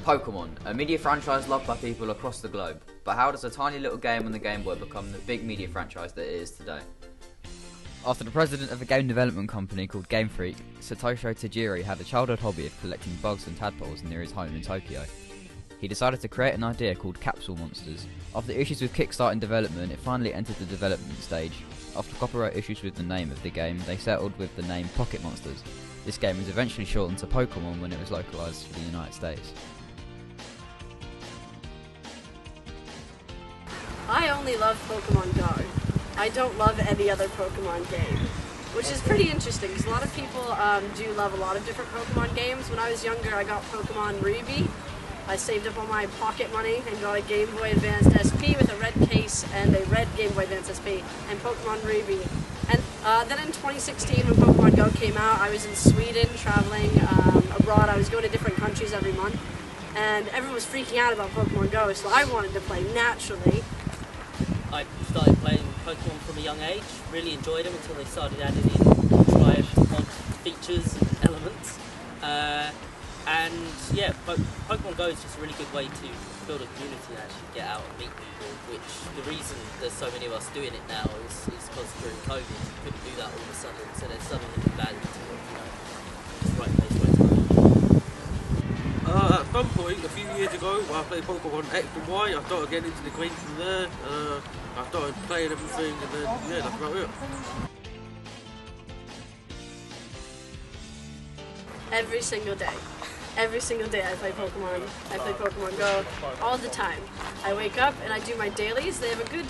Pokemon, a media franchise loved by people across the globe. But how does a tiny little game on the Game Boy become the big media franchise that it is today? After the president of a game development company called Game Freak, Satoshi Tajiri had a childhood hobby of collecting bugs and tadpoles near his home in Tokyo. He decided to create an idea called Capsule Monsters. After issues with Kickstarter development, it finally entered the development stage. After copyright issues with the name of the game, they settled with the name Pocket Monsters. This game was eventually shortened to Pokemon when it was localized for the United States. I only love Pokemon Go. I don't love any other Pokemon game, which is pretty interesting because a lot of people do love a lot of different Pokemon games. When I was younger, I got Pokemon Ruby. I saved up all my pocket money and got a Game Boy Advance SP with a red case and a red Game Boy Advance SP and Pokemon Ruby. And then in 2016 when Pokemon Go came out, I was in Sweden traveling abroad. I was going to different countries every month and everyone was freaking out about Pokemon Go, so I wanted to play naturally. I started playing Pokemon from a young age, really enjoyed them until they started adding in tribe mod features and elements. And yeah, Pokemon Go is just a really good way to build a community and actually get out and meet people, which the reason there's so many of us doing it now is because during COVID you couldn't do that all of a sudden, so there's suddenly value to it, just right place, right time. At some point, a few years ago, when I played Pokemon X and Y, I started getting into the game from there. I started playing everything, and then yeah, that's about it. Every single day. Every single day I play Pokemon. I play Pokemon Go all the time. I wake up and I do my dailies. They have a good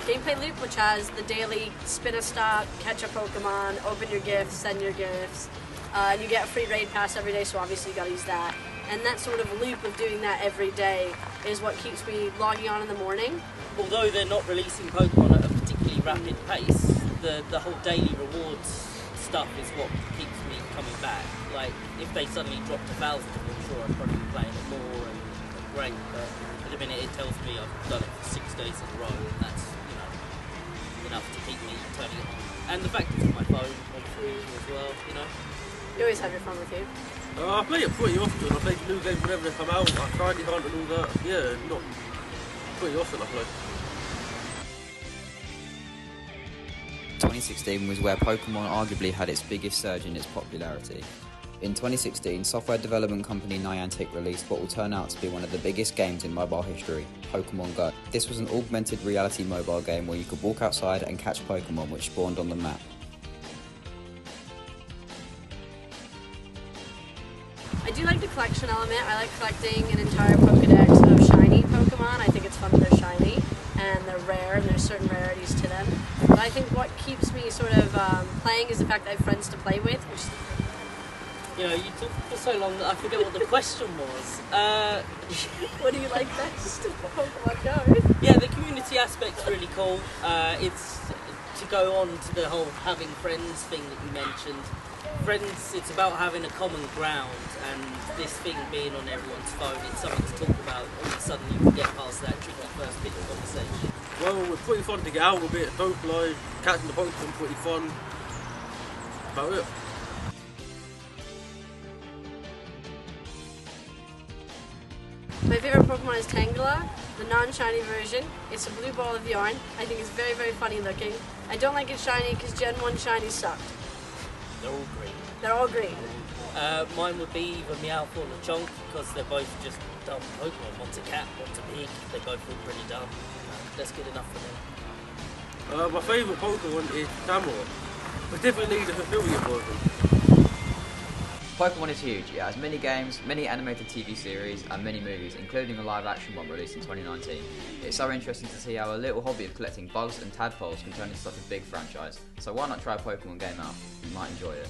gameplay loop which has the daily spin a stop, catch a Pokemon, open your gifts, send your gifts. And you get a free raid pass every day, so obviously you gotta use that. And that sort of loop of doing that every day is what keeps me logging on in the morning. Although they're not releasing Pokemon at a particularly rapid pace, the whole daily rewards stuff is what keeps me coming back. Like, if they suddenly dropped 1,000, I'm sure I'd probably be playing it more and great, but at the minute it tells me I've done it for 6 days in a row, and that's, enough to keep me turning it on. And the fact it's on my phone, on free as well, You always have your phone with you. I play it pretty often. I play new games whenever they come out. I try to hunt and all that. Yeah, not pretty often I play. 2016 was where Pokemon arguably had its biggest surge in its popularity. In 2016, software development company Niantic released what will turn out to be one of the biggest games in mobile history, Pokemon Go. This was an augmented reality mobile game where you could walk outside and catch Pokemon which spawned on the map. I do like the collection element. I like collecting an entire Pokedex of shiny Pokemon. I think it's fun that they're shiny and they're rare and there's certain rarities to them. But I think what keeps me sort of playing is the fact that I have friends to play with. You talked for so long that I forget what the question was. What do you like best of Pokemon Go? Yeah, the community aspect's really cool. It's to go on to the whole having friends thing that you mentioned. Friends, it's about having a common ground, and this thing being on everyone's phone, it's something to talk about. All of a sudden you can get past that tricky first bit of conversation. Well, it's pretty fun to get out a bit, socialise, catching the Pokemon pretty fun. About it. My favourite Pokemon is Tangela, the non-shiny version. It's a blue ball of yarn. I think it's very, very funny looking. I don't like it shiny because Gen 1 shiny sucked. They're all green. They're all green. Mine would be either Meowth or Lechonk because they're both just dumb Pokemon. One's a cat, one's a pig. They both look pretty dumb. That's good enough for me. My favourite Pokemon is Samurott, specifically the Hifillian version. Pokemon is huge. It has many games, many animated TV series and many movies, including a live action one released in 2019. It's so interesting to see how a little hobby of collecting bugs and tadpoles can turn into such a big franchise. So why not try a Pokemon game out? You might enjoy it.